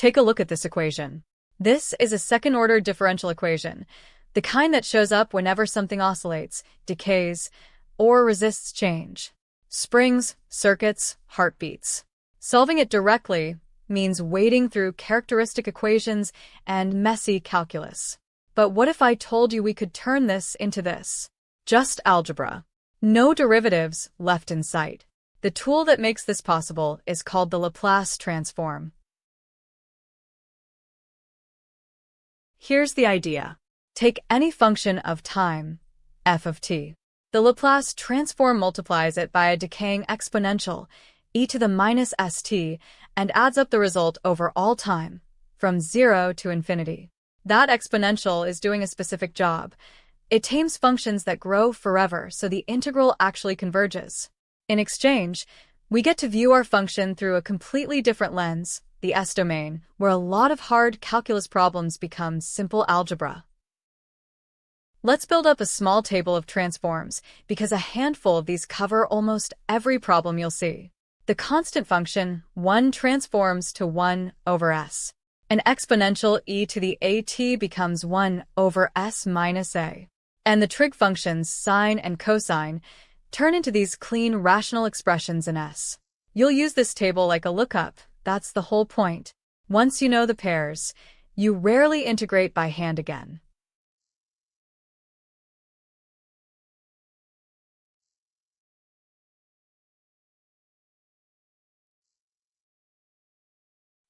Take a look at this equation. This is a second-order differential equation, the kind that shows up whenever something oscillates, decays, or resists change. Springs, circuits, heartbeats. Solving it directly means wading through characteristic equations and messy calculus. But what if I told you we could turn this into this? Just algebra. No derivatives left in sight. The tool that makes this possible is called the Laplace Transform. Here's the idea. Take any function of time, f of t. The Laplace transform multiplies it by a decaying exponential, e to the minus st, and adds up the result over all time, from 0 to infinity. That exponential is doing a specific job. It tames functions that grow forever so the integral actually converges. In exchange, we get to view our function through a completely different lens, the S-domain, where a lot of hard calculus problems become simple algebra. Let's build up a small table of transforms, because a handful of these cover almost every problem you'll see. The constant function 1 transforms to 1 over s. An exponential e to the at becomes 1 over s minus a. And the trig functions sine and cosine turn into these clean rational expressions in s. You'll use this table like a lookup. That's the whole point. Once you know the pairs, you rarely integrate by hand again.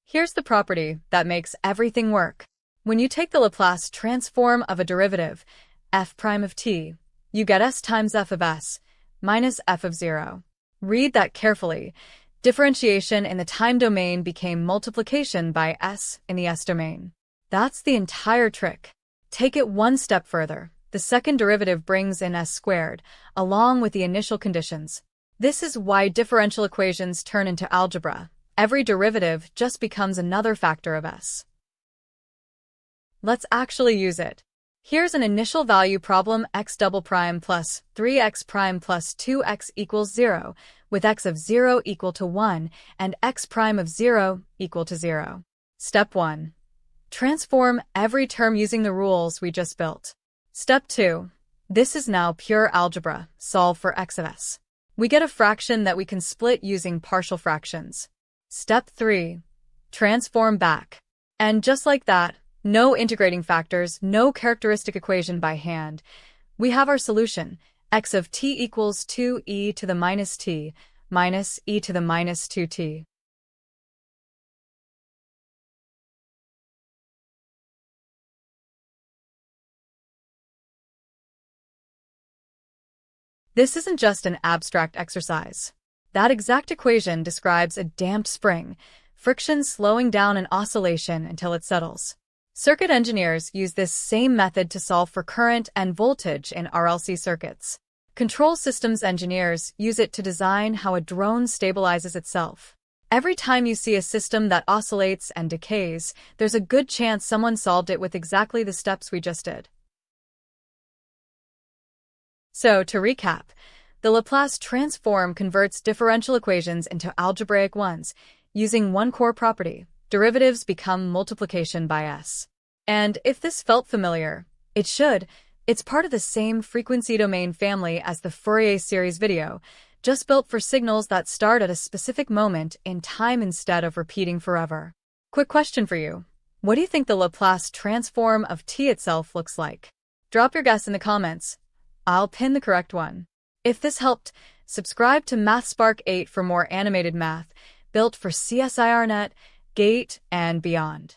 Here's the property that makes everything work. When you take the Laplace transform of a derivative, f prime of t, you get s times f of s minus f of 0. Read that carefully. Differentiation in the time domain became multiplication by s in the s domain. That's the entire trick. Take it one step further. The second derivative brings in s squared, along with the initial conditions. This is why differential equations turn into algebra. Every derivative just becomes another factor of s. Let's actually use it. Here's an initial value problem: x double prime plus 3x prime plus 2x equals 0, with x of 0 equal to 1 and x prime of 0 equal to 0. Step 1. Transform every term using the rules we just built. Step 2. This is now pure algebra. Solve for x of s. We get a fraction that we can split using partial fractions. Step 3. Transform back. And just like that, no integrating factors, no characteristic equation by hand. We have our solution, x of t equals 2e to the minus t minus e to the minus 2t. This isn't just an abstract exercise. That exact equation describes a damped spring, friction slowing down an oscillation until it settles. Circuit engineers use this same method to solve for current and voltage in RLC circuits. Control systems engineers use it to design how a drone stabilizes itself. Every time you see a system that oscillates and decays, there's a good chance someone solved it with exactly the steps we just did. So, to recap, the Laplace transform converts differential equations into algebraic ones, using one core property: derivatives become multiplication by s. And if this felt familiar, it should. It's part of the same frequency domain family as the Fourier series video, just built for signals that start at a specific moment in time instead of repeating forever. Quick question for you. What do you think the Laplace transform of t itself looks like? Drop your guess in the comments. I'll pin the correct one. If this helped, subscribe to MathSpark 8 for more animated math built for CSIRNet, GATE, and beyond.